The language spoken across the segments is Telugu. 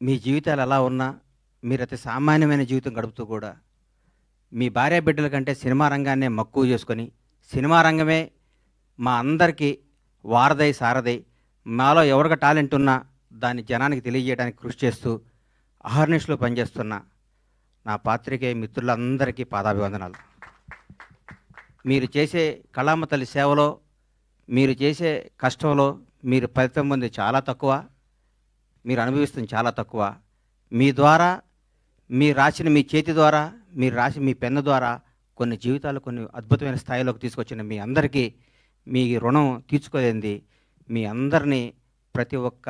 మీ జీవితాలు ఎలా ఉన్నా మీరు అతి సామాన్యమైన జీవితం గడుపుతూ కూడా మీ భార్య బిడ్డల కంటే సినిమా రంగాన్నే మక్కువ చేసుకొని సినిమా రంగమే మా అందరికీ వారధై సారథై మాలో ఎవరికి టాలెంట్ ఉన్నా దాన్ని జనానికి తెలియజేయడానికి కృషి చేస్తూ అహర్నిశలో పనిచేస్తున్న నా పాత్రికేయ మిత్రులందరికీ పాదాభివందనాలు. మీరు చేసే కళామ తల్లి సేవలో మీరు చేసే కష్టంలో మీరు ఫలితం పొంది చాలా తక్కువ, మీరు అనుభవిస్తుంది చాలా తక్కువ. మీ ద్వారా మీరు రాసిన మీ చేతి ద్వారా మీరు రాసి మీ పెన్ను ద్వారా కొన్ని జీవితాలు కొన్ని అద్భుతమైన స్థాయిలోకి తీసుకొచ్చిన మీ అందరికీ మీ రుణం తీర్చుకోలేంది. మీ అందరినీ ప్రతి ఒక్క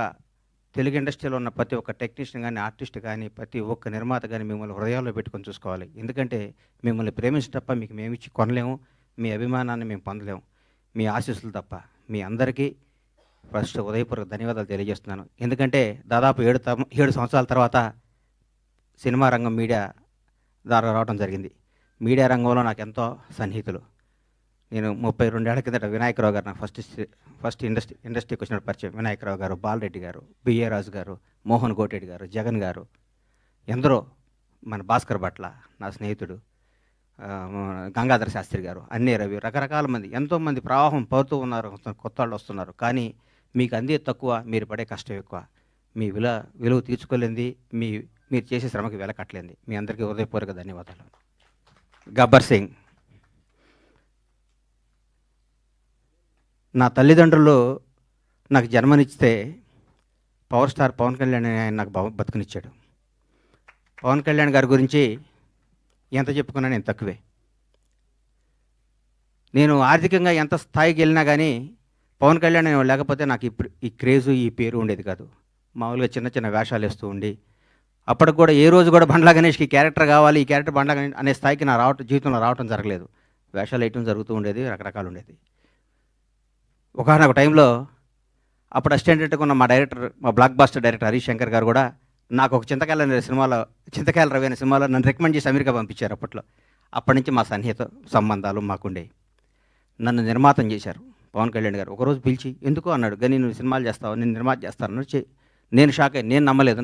తెలుగు ఇండస్ట్రీలో ఉన్న ప్రతి ఒక్క టెక్నీషియన్ కానీ ఆర్టిస్ట్ కానీ ప్రతి ఒక్క నిర్మాత కానీ మిమ్మల్ని హృదయాల్లో పెట్టుకొని చూసుకోవాలి. ఎందుకంటే మిమ్మల్ని ప్రేమించడం తప్ప మీకు మేమిచ్చి కొనలేము, మీ అభిమానాన్ని మేము పొందలేము, మీ ఆశీస్సులు తప్ప. మీ అందరికీ ఫస్ట్ ఉదయపూర్వక ధన్యవాదాలు తెలియజేస్తున్నాను. ఎందుకంటే దాదాపు 7 సంవత్సరాల తర్వాత సినిమా రంగం మీడియా ద్వారా రావడం జరిగింది. మీడియా రంగంలో నాకు ఎంతో సన్నిహితులు. నేను 32 ఏళ్ల కిందట వినాయకరావు గారు నాకు ఫస్ట్ ఇండస్ట్రీకి వచ్చిన పరిచయం. వినాయకరావు గారు, బాలరెడ్డి గారు, బిఏ రాజు గారు, మోహన్ కోటెడ్డి గారు, జగన్ గారు, ఎందరో, మన భాస్కర్ భట్ల నా స్నేహితుడు, గంగాధర శాస్త్రి గారు, అన్నీ రవి, రకరకాల మంది, ఎంతోమంది ప్రవాహం పడుతూ ఉన్నారు, కొత్త వాళ్ళు వస్తున్నారు. కానీ మీకు అందే తక్కువ, మీరు పడే కష్టం ఎక్కువ. మీ విలువ తీర్చుకోలేంది, మీరు చేసే శ్రమకి వెలకట్టలేంది. మీ అందరికీ హృదయపూర్వక ధన్యవాదాలు. గబ్బర్ సింగ్. నా తల్లిదండ్రులు నాకు జన్మనిస్తే పవర్ స్టార్ పవన్ కళ్యాణ్ ఆయన నాకు బతుకునిచ్చాడు. పవన్ కళ్యాణ్ గారి గురించి ఎంత చెప్పుకున్నా నేను తక్కువే. నేను ఆర్థికంగా ఎంత స్థాయికి వెళ్ళినా కానీ పవన్ కళ్యాణ్ లేకపోతే నాకు ఈ క్రేజు ఈ పేరు ఉండేది కాదు. మామూలుగా చిన్న చిన్న వేషాలు వేస్తూ ఉండి అప్పటికి కూడా ఏ రోజు కూడా బండ్లా గణేష్కి క్యారెక్టర్ కావాలి, ఈ క్యారెక్టర్ బండ్లా గణేష్ అనే స్థాయికి నా జీవితంలో రావటం జరగలేదు. వేషాలు వేయటం జరుగుతూ ఉండేది, రకరకాలు ఉండేది. ఒకనొక టైంలో అప్పుడు అసిస్టెంట్గా ఉన్న మా blockbuster director Harish Shankar గారు కూడా నాకు ఒక చింతకాయల రవి అనే సినిమాలో నన్ను రికమెండ్ చేసి అమెరికా పంపించారు. అప్పటి నుంచి మా సన్నిహిత సంబంధాలు మాకుండే. నన్ను నిర్మాతం చేశారు పవన్ కళ్యాణ్ గారు. ఒకరోజు పిలిచి ఎందుకో అన్నాడు, కానీ నువ్వు సినిమాలు చేస్తావు, నేను నిర్మాత చేస్తాను. నేను షాక్ అయ్యి, నేను నమ్మలేదు.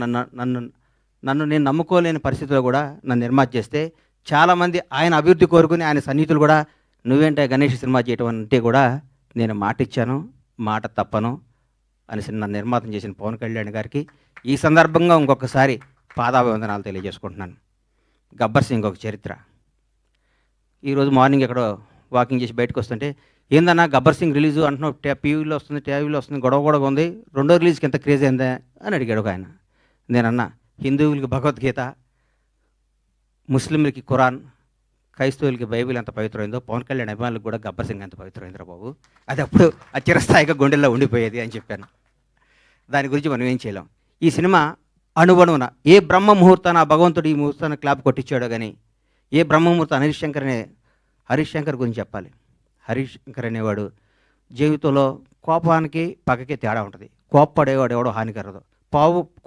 నన్ను నేను నమ్ముకోలేని పరిస్థితిలో కూడా నన్ను నిర్మాత చేస్తే చాలామంది ఆయన అభివృద్ధి కోరుకుని ఆయన సన్నిహితులు కూడా నువ్వేంటే గణేష్ సినిమా చేయటం అంటే కూడా నేను మాట ఇచ్చాను, మాట తప్పను అని నన్ను నిర్మాతం చేసిన పవన్ కళ్యాణ్ గారికి ఈ సందర్భంగా ఇంకొకసారి పాదాభివందనాలు తెలియజేసుకుంటున్నాను. గబ్బర్ సింగ్ ఒక చరిత్ర. ఈరోజు మార్నింగ్ ఎక్కడో వాకింగ్ చేసి బయటకు వస్తుంటే, ఏందన్నా గబ్బర్ సింగ్ రిలీజు అంటున్నావు, టీవీలో వస్తుంది, గొడవ ఉంది, రెండో రిలీజ్కి ఎంత క్రేజ్ అయిందా అని అడిగాడు ఒక ఆయన. నేనన్నా, హిందువులకి భగవద్గీత, ముస్లింలకి ఖురాన్, క్రైస్తవులకి బైబిల్ ఎంత పవిత్రమైందో పవన్ కళ్యాణ్ అభిమానులకు కూడా గబ్బర్ సింగ్ ఎంత పవిత్రమైందిరా బాబు, అది అప్పుడు చిరస్థాయిగా గుండెల్లో ఉండిపోయేది అని చెప్పాను. దాని గురించి మనం ఏం చేయలేం. ఈ సినిమా అణువణువున ఏ బ్రహ్మ ముహూర్తాన భగవంతుడు ఈ ముహూర్తాన్ని క్లాప్ కొట్టించాడో కానీ ఏ బ్రహ్మ ముహూర్తం హరీష్ శంకర్ గురించి చెప్పాలి. హరీష్ శంకర్ అనేవాడు జీవితంలో కోపానికి పగకి తేడా ఉంటుంది. కోప్పడేవాడు ఎవడో హానికరదు.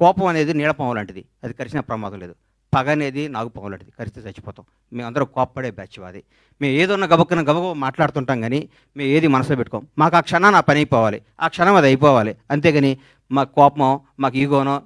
కోపం అనేది నీడపాము లాంటిది, అది కరిచిన ప్రమాదం లేదు. పగ అనేది నాగుపాము లాంటిది, కరిస్తే చచ్చిపోతాం. మేమందరం కోప్పడే బ్యాచ్ అది. మేము ఏదన్నా గబగబ మాట్లాడుతుంటాం కానీ మేము ఏది మనసులో పెట్టుకోం. మాకు ఆ క్షణం నా పని అయిపోవాలి, ఆ క్షణం అది అయిపోవాలి. అంతేగాని మాకు కోపమో మాకు ఈగోనో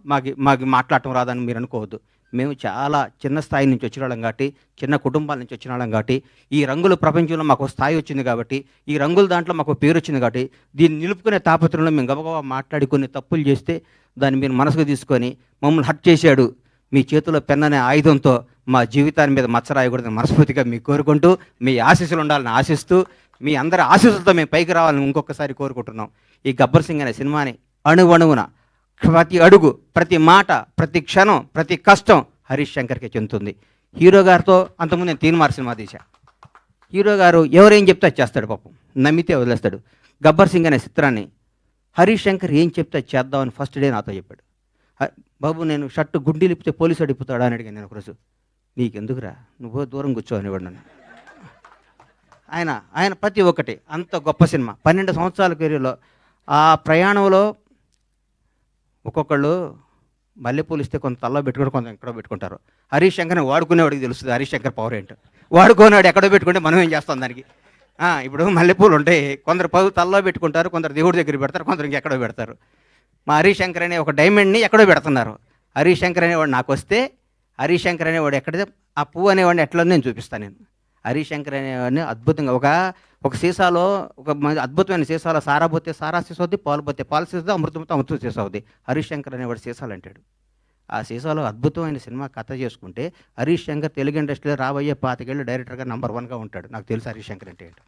మాకు మాట్లాడటం రాదని మీరు అనుకోవద్దు. మేము చాలా చిన్న స్థాయి నుంచి వచ్చిన వాళ్ళం కాబట్టి, చిన్న కుటుంబాల నుంచి వచ్చిన వాళ్ళం కాబట్టి, ఈ రంగుల ప్రపంచంలో మాకు స్థాయి వచ్చింది కాబట్టి, ఈ రంగుల దాంట్లో మాకు పేరు వచ్చింది కాబట్టి, దీన్ని నిలుపుకునే తాపత్రంలో మేము గబగబా మాట్లాడి కొన్ని తప్పులు చేస్తే దాన్ని మీరు మనసుకు తీసుకొని మమ్మల్ని హర్ట్ చేశాడు, మీ చేతిలో పెన్ అనే ఆయుధంతో మా జీవితాన్ని మీద మచ్చరాయకూడదని మనస్ఫూర్తిగా మీకు కోరుకుంటూ, మీ ఆశీస్సులు ఉండాలని ఆశిస్తూ, మీ అందరి ఆశీస్సులతో మేము పైకి రావాలని ఇంకొకసారి కోరుకుంటున్నాం. ఈ గబ్బర్ సింగ్ అనే సినిమాని అణువణువున ప్రతి అడుగు, ప్రతి మాట, ప్రతి క్షణం, ప్రతి కష్టం హరీష్ శంకర్కే చెందుతుంది. హీరో గారితో అంతకుముందు నేను తీన్మార్ సినిమా తీశా. హీరో గారు ఎవరేం చెప్తే చేస్తాడు, పాపం నమ్మితే వదిలేస్తాడు. గబ్బర్ సింగ్ అనే చిత్రాన్ని హరీష్ శంకర్ ఏం చెప్తే చేద్దామని ఫస్ట్ డే నాతో చెప్పాడు. బాబు నేను షర్టు గుండీ లిపితే పోలీసు అడిగిపోతాడా అని అడిగాను నేను ఒకరోజు. నీకెందుకురా, నువ్వు దూరం కూర్చో అనేవాడు నన్ను. ఆయన ప్రతి ఒక్కటి అంత గొప్ప సినిమా. 12 సంవత్సరాల కెరీర్లో ఆ ప్రయాణంలో ఒక్కొక్కళ్ళు మల్లెపూలు ఇస్తే కొంత తల్లో పెట్టుకుంటే కొంత ఎక్కడో పెట్టుకుంటారు. హరీష్ శంకర్ని వాడుకునేవాడికి తెలుస్తుంది హరీష్ శంకర్ పవర్ ఏంటో. వాడుకునేవాడు ఎక్కడో పెట్టుకుంటే మనం ఏం చేస్తాం దానికి. ఇప్పుడు మల్లెపూలు ఉంటాయి, కొందరు తల్లో పెట్టుకుంటారు, కొందరు దేవుడి దగ్గర పెడతారు, కొందరు ఇంకెక్కడో పెడతారు. మా హరీష్ శంకర్ అనే ఒక డైమండ్ని ఎక్కడో పెడుతున్నారు. హరీష్ శంకర్ అనేవాడు నాకు వస్తే హరీష్ శంకర్ అనేవాడు ఎక్కడితే ఆ పువ్వు అనేవాడిని ఎట్లా నేను చూపిస్తాను. నేను హరీష్ శంకర్ అనేవాడిని అద్భుతంగా ఒక సీసాలో అద్భుతమైన సీసాలో సారా పోతే సారా సీసా అవుద్ది, పాలు పోతే పాలు సీసా, అమృతంతో అమృతం సీసా అవుద్ది. హరీష్ శంకర్ అనేవాడు సీసాలు అంటాడు. ఆ సీసాలో అద్భుతమైన సినిమా కథ చేసుకుంటే హరీష్ శంకర్ తెలుగు ఇండస్ట్రీలో రాబోయే 25 ఏళ్ళు డైరెక్టర్గా నంబర్ 1గా ఉంటాడు. నాకు తెలుసు హరీష్ శంకర్ అంటే ఏంటో,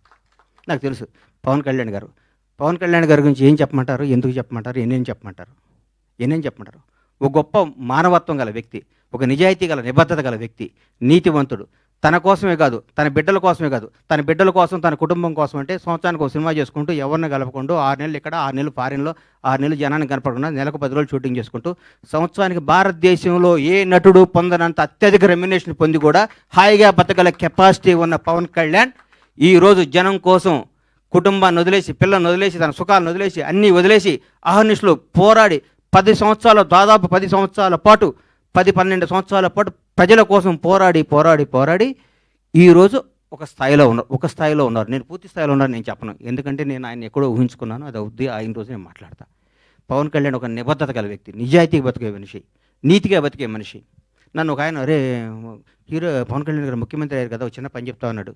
నాకు తెలుసు. పవన్ కళ్యాణ్ గారి గురించి ఏం చెప్పమంటారు, ఎందుకు చెప్పమంటారు, ఎన్నేం చెప్పమంటారు. ఒక గొప్ప మానవత్వం గల వ్యక్తి, ఒక నిజాయితీ గల నిబద్ధత గల వ్యక్తి, నీతివంతుడు. తన కోసమే కాదు, తన బిడ్డల కోసమే కాదు, తన బిడ్డల కోసం, తన కుటుంబం కోసం అంటే సంవత్సరానికి ఒక సినిమా చేసుకుంటూ ఎవరిని కలపకుండా 6 నెలలు ఇక్కడ, 6 నెలలు ఫారిన్లో, 6 నెలలు జనాన్ని కనపడకుండా నెలకు 10 రోజులు షూటింగ్ చేసుకుంటూ సంవత్సరానికి భారతదేశంలో ఏ నటుడు పొందనంత అత్యధిక రెమ్యునేషన్ పొంది కూడా హాయిగా బతకగల కెపాసిటీ ఉన్న పవన్ కళ్యాణ్ ఈరోజు జనం కోసం కుటుంబాన్ని వదిలేసి, పిల్లల్ని వదిలేసి, తన సుఖాలను వదిలేసి, అన్నీ వదిలేసి అహర్నిశలు పోరాడి 10 సంవత్సరాలు, దాదాపు 10 సంవత్సరాల పాటు, 10-12 సంవత్సరాల పాటు ప్రజల కోసం పోరాడి ఈరోజు ఒక స్థాయిలో ఉన్నారు. నేను పూర్తి స్థాయిలో ఉన్నాను నేను చెప్పను, ఎందుకంటే నేను ఆయన ఎక్కడో ఊహించుకున్నాను. అది అవుద్ది, ఆయన రోజు నేను మాట్లాడతా. పవన్ కళ్యాణ్ ఒక నిబద్ధత గల వ్యక్తి, నిజాయితీగా బతికే మనిషి, నీతిగా బతికే మనిషి. నన్ను ఒక ఆయన, అరే హీరో పవన్ కళ్యాణ్ గారు ముఖ్యమంత్రి అయ్యారు కదా, ఒక చిన్న పని చెప్తా ఉన్నాడు.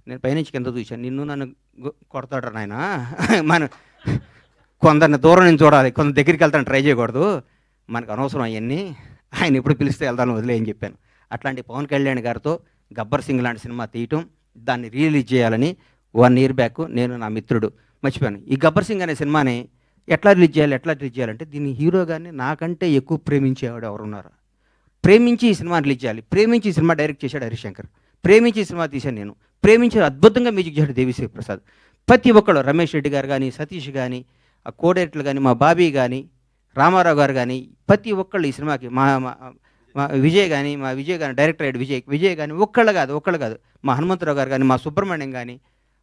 నేను పైనుంచి కింద చూశాను, నన్ను కొడతాడు నాయన, మన కొందరిని దూరం నుంచి చూడాలి, కొంత దగ్గరికి వెళ్తాను ట్రై చేయకూడదు, మనకు అనవసరం అవన్నీ, ఆయన ఎప్పుడు పిలిస్తే వెళ్తాను వదిలేయని చెప్పాను. అట్లాంటి పవన్ కళ్యాణ్ గారితో గబ్బర్ సింగ్ లాంటి సినిమా తీయటం, దాన్ని రిలీజ్ చేయాలని 1 year బ్యాక్ నేను, నా మిత్రుడు మర్చిపోయాను. ఈ గబ్బర్ సింగ్ అనే సినిమాని ఎట్లా రిలీజ్ చేయాలంటే దీన్ని హీరో గారిని నాకంటే ఎక్కువ ప్రేమించేవాడు ఎవరున్నారు, ప్రేమించి ఈ సినిమా రిలీజ్ చేయాలి, ప్రేమించి ఈ సినిమా డైరెక్ట్ చేశాడు హరీష్ శంకర్, ప్రేమించి ఈ సినిమా తీశాను నేను, ప్రేమించి అద్భుతంగా మ్యూజిక్ చేశాడు దేవిశ్రీ ప్రసాద్. ప్రతి ఒక్కళ్ళు, రమేష్ రెడ్డి గారు కానీ, సతీష్ కానీ, ఆ కోడైరెక్టర్లు కానీ, మా బాబీ కానీ, రామారావు గారు కానీ, ప్రతి ఒక్కళ్ళు ఈ సినిమాకి, మా విజయ్ కానీ డైరెక్టర్ అయ్యాడు విజయ్ కానీ, ఒక్కళ్ళు కాదు, మా హనుమంతరావు గారు కానీ, మా సుబ్రహ్మణ్యం కానీ,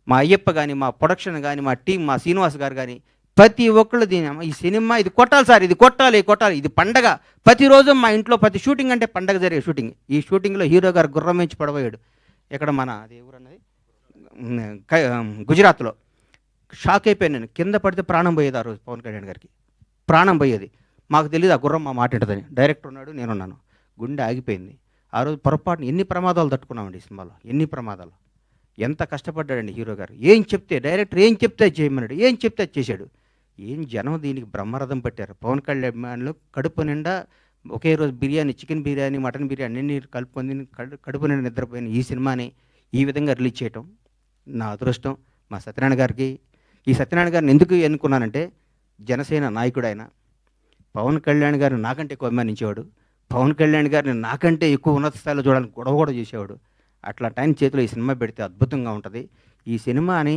మా అయ్యప్ప కానీ, మా ప్రొడక్షన్ కానీ, మా టీం, మా శ్రీనివాస్ గారు కానీ, ప్రతి ఒక్కళ్ళు ఈ సినిమా ఇది కొట్టాలి సార్, ఇది కొట్టాలి, ఇది పండగ. ప్రతిరోజు మా ఇంట్లో ప్రతి షూటింగ్ అంటే పండగ జరిగే షూటింగ్. ఈ షూటింగ్లో హీరో గారు గుర్రం నుంచి పడబోయాడు. ఇక్కడ మన అది ఎవరన్నది గుజరాత్లో. షాక్ అయిపోయాను నేను, కింద పడితే ప్రాణం పోయేది. ఆ రోజు పవన్ కళ్యాణ్ గారికి ప్రాణం పోయేది. మాకు తెలియదు ఆ గుర్రం మా మాట ఏంటదని. డైరెక్టర్ ఉన్నాడు, నేనున్నాను, గుండె ఆగిపోయింది. ఆ రోజు పొరపాటున ఎన్ని ప్రమాదాలు తట్టుకున్నామండి ఈ సినిమాలో, ఎన్ని ప్రమాదాలు. ఎంత కష్టపడ్డాడండి హీరో గారు. డైరెక్టర్ ఏం చెప్తే చేయమన్నాడు, ఏం చెప్తే చేశాడు. ఏం జనం దీనికి బ్రహ్మరథం పట్టారు. పవన్ కళ్యాణ్ కడుపు నిండా ఒకే రోజు బిర్యానీ, చికెన్ బిర్యానీ, మటన్ బిర్యానీ అన్ని కలుపుకొని కడుపు నిండా నిద్రపోయిన ఈ సినిమాని ఈ విధంగా రిలీజ్ చేయటం నా అదృష్టం. మా సత్యనారాయణ గారికి, ఈ సత్యనారాయణ గారిని ఎందుకు ఎన్నుకున్నానంటే, జనసేన నాయకుడు ఆయన. పవన్ కళ్యాణ్ గారిని నాకంటే ఎక్కువ అభిమానించేవాడు, పవన్ కళ్యాణ్ గారిని నాకంటే ఎక్కువ ఉన్నత స్థాయిలో చూడడానికి గొడవ కూడా చేసేవాడు. అట్లాంటి ఆయన చేతిలో ఈ సినిమా పెడితే అద్భుతంగా ఉంటుంది. ఈ సినిమాని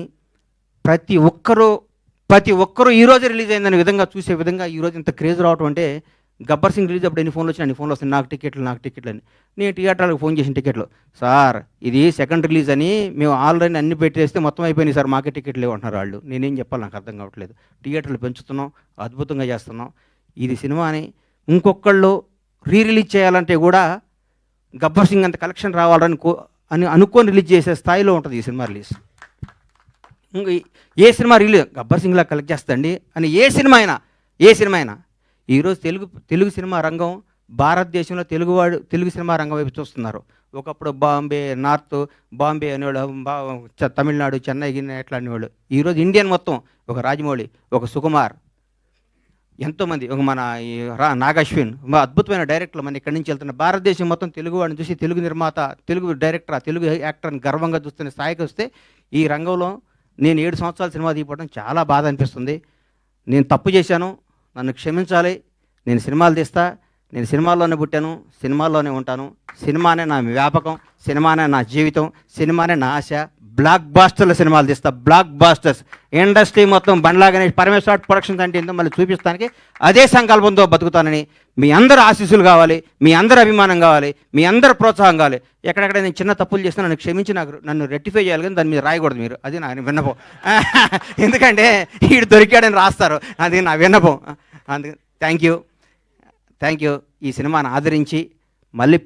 ప్రతి ఒక్కరూ ఈరోజు రిలీజ్ అయిందనే విధంగా చూసే విధంగా ఈరోజు ఇంత క్రేజ్ రావటం అంటే, గబ్బర్ సింగ్ రిలీజ్ అప్పుడు ఎన్ని ఫోన్లు వచ్చినా అన్ని ఫోన్లు వస్తాయి, నాకు టికెట్లు అని. నేను థియేటర్లకు ఫోన్ చేసిన టికెట్లు, సార్ ఇది సెకండ్ రిలీజ్ అని మేము ఆల్రెడీ అన్ని పెట్టేస్తే మొత్తం అయిపోయినాయి సార్, మాకే టికెట్లు లేవంటున్నారు వాళ్ళు. నేనేం చెప్పాలి, నాకు అర్థం కావట్లేదు. థియేటర్లు పెంచుతున్నాం, అద్భుతంగా చేస్తున్నాం. ఇది సినిమాని ఇంకొకళ్ళు రిలీజ్ చేయాలంటే కూడా గబ్బర్ సింగ్ అంత కలెక్షన్ రావాలని అనుకొని రిలీజ్ చేసే స్థాయిలో ఉంటుంది ఈ సినిమా రిలీజ్. ఏ సినిమా రిలీజ్ గబ్బర్ సింగ్లా కలెక్ట్ చేస్తండి అని ఏ సినిమా అయినా ఈరోజు తెలుగు సినిమా రంగం, భారతదేశంలో తెలుగు సినిమా రంగం వైపు చూస్తున్నారు. ఒకప్పుడు బాంబే అనేవాళ్ళు, తమిళనాడు, చెన్నై ఎట్లా అనేవాళ్ళు. ఈరోజు ఇండియన్ మొత్తం, ఒక రాజమౌళి, ఒక సుకుమార్, ఎంతోమంది, ఒక మన నాగశ్విన్, అద్భుతమైన డైరెక్టర్లు మన ఇక్కడి నుంచి వెళ్తున్న. భారతదేశం మొత్తం తెలుగు వాడిని చూసి తెలుగు నిర్మాత, తెలుగు డైరెక్టర్, తెలుగు యాక్టర్ని గర్వంగా చూస్తున్న స్థాయికి వస్తే, ఈ రంగంలో నేను 7 సంవత్సరాల సినిమా తీయడం చాలా బాధ అనిపిస్తుంది. నేను తప్పు చేశాను, నన్ను క్షమించాలి. నేను సినిమాలు తీస్తా, నేను సినిమాల్లోనే పుట్టాను, సినిమాల్లోనే ఉంటాను. సినిమానే నా వ్యాపకం, సినిమానే నా జీవితం, సినిమానే నా ఆశ. బ్లాక్ బాస్టర్ల సినిమాలు తీస్తా, బ్లాక్ బాస్టర్స్. ఇండస్ట్రీ మొత్తం బండ్లాగానే పరమేశ్వర ప్రొడక్షన్స్ అంటే ఏందో మళ్ళీ చూపిస్తానికి అదే సంకల్పంతో బతుకుతానని మీ అందరూ ఆశీస్సులు కావాలి, మీ అందరు అభిమానం కావాలి, మీ అందరు ప్రోత్సాహం కావాలి. ఎక్కడెక్కడ నేను చిన్న తప్పులు చేస్తే నన్ను క్షమించి నన్ను రెక్టిఫై చేయాలి, కానీ దాని మీద రాయకూడదు మీరు. అది నా విన్నపం. ఎందుకంటే వీడు దొరికాడని రాస్తారు, అది నా విన్నపం. అందుకే థ్యాంక్ యూ. ఈ సినిమాను ఆదరించి మళ్ళీ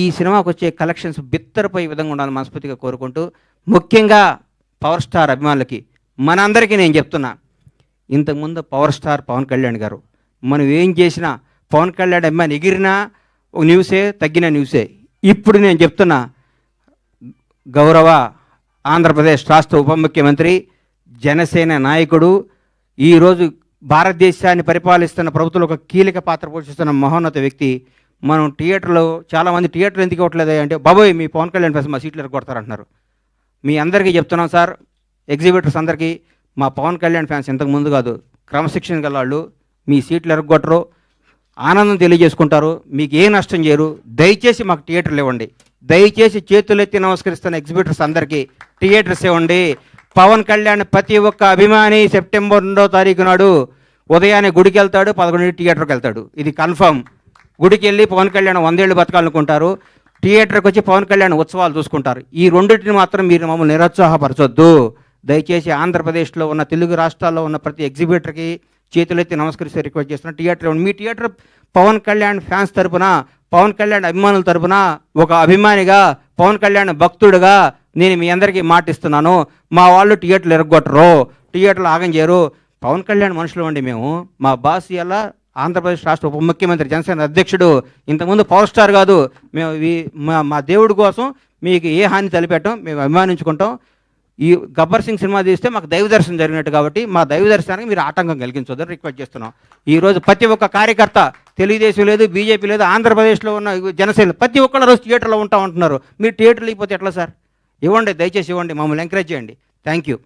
ఈ సినిమాకు వచ్చే కలెక్షన్స్ బిత్తరపోయే విధంగా ఉండాలని మనస్ఫూర్తిగా కోరుకుంటూ, ముఖ్యంగా పవర్ స్టార్ అభిమానులకి, మనందరికీ నేను చెప్తున్నా, ఇంతకుముందు పవర్ స్టార్ పవన్ కళ్యాణ్ గారు మనం ఏం చేసినా పవన్ కళ్యాణ్ అభిమాని ఎగిరినా ఒక న్యూసే, తగ్గిన న్యూసే. ఇప్పుడు నేను చెప్తున్నా, గౌరవ ఆంధ్రప్రదేశ్ రాష్ట్ర ఉప ముఖ్యమంత్రి, జనసేన నాయకుడు, ఈరోజు భారతదేశాన్ని పరిపాలిస్తున్న ప్రభుత్వంలో ఒక కీలక పాత్ర పోషిస్తున్న మహోన్నత వ్యక్తి. మనం థియేటర్లో చాలామంది థియేటర్లు ఎందుకు ఇవ్వట్లేదు అంటే, బాబోయ్ మీ పవన్ కళ్యాణ్ ఫ్యాన్స్ మా సీట్లు ఎరగొడతారంటున్నారు. మీ అందరికీ చెప్తున్నాం సార్, ఎగ్జిబిటర్స్ అందరికీ, మా పవన్ కళ్యాణ్ ఫ్యాన్స్ ఇంతకు ముందు కాదు, క్రమశిక్షణ గల వాళ్ళు, మీ సీట్లు ఎరగొట్టరు, ఆనందం తెలియజేసుకుంటారు, మీకు ఏ నష్టం చేయరు. దయచేసి మాకు థియేటర్లు ఇవ్వండి. దయచేసి చేతులెత్తి నమస్కరిస్తున్న ఎగ్జిబిటర్స్ అందరికీ థియేటర్స్ ఇవ్వండి. పవన్ కళ్యాణ్ ప్రతి ఒక్క అభిమాని సెప్టెంబర్ 2వ తారీఖు నాడు ఉదయాన్నే గుడికి వెళ్తాడు, 11 థియేటర్కి వెళ్తాడు. ఇది కన్ఫర్మ్. గుడికి వెళ్ళి పవన్ కళ్యాణ్ 100 ఏళ్ళు బతకాలనుకుంటారు, థియేటర్కి వచ్చి పవన్ కళ్యాణ్ ఉత్సవాలు చూసుకుంటారు. ఈ రెండింటిని మాత్రం మీరు మమ్మల్ని నిరుత్సాహపరచొద్దు. దయచేసి ఆంధ్రప్రదేశ్లో ఉన్న తెలుగు రాష్ట్రాల్లో ఉన్న ప్రతి ఎగ్జిబిటర్కి చేతులెత్తి నమస్కరిస్తే రిక్వెస్ట్ చేస్తున్నా, థియేటర్ మీ థియేటర్ పవన్ కళ్యాణ్ ఫ్యాన్స్ తరపున, పవన్ కళ్యాణ్ అభిమానుల తరపున, ఒక అభిమానిగా, పవన్ కళ్యాణ్ భక్తుడుగా నేను మీ అందరికీ మాటిస్తున్నాను. మా వాళ్ళు థియేటర్లు ఎరగొట్టరు, థియేటర్లు ఆగం చేయరు. పవన్ కళ్యాణ్ మనుషులు అండి మేము. మా బాస్ ఇలా ఆంధ్రప్రదేశ్ రాష్ట్ర ఉప ముఖ్యమంత్రి, జనసేన అధ్యక్షుడు, ఇంతకుముందు పవర్ స్టార్ కాదు. మేము మా దేవుడి కోసం మీకు ఏ హాని తలపెట్టం, మేము అభిమానించుకుంటాం. ఈ గబ్బర్ సింగ్ సినిమా తీస్తే మాకు దైవ దర్శనం జరిగినట్టు, కాబట్టి మా దైవ దర్శనానికి మీరు ఆటంకం కలిగించొద్దని రిక్వెస్ట్ చేస్తున్నాం. ఈరోజు ప్రతి ఒక్క కార్యకర్త, తెలుగుదేశం లేదు, బీజేపీ లేదు, ఆంధ్రప్రదేశ్లో ఉన్న జనసేన ప్రతి ఒక్కళ్ళ రోజు థియేటర్లో ఉంటామంటున్నారు. మీరు థియేటర్లు ఇవ్వకపోతే ఎట్లా సార్? ఇవ్వండి, దయచేసి ఇవ్వండి, మమ్మల్ని ఎంకరేజ్ చేయండి. Thank you.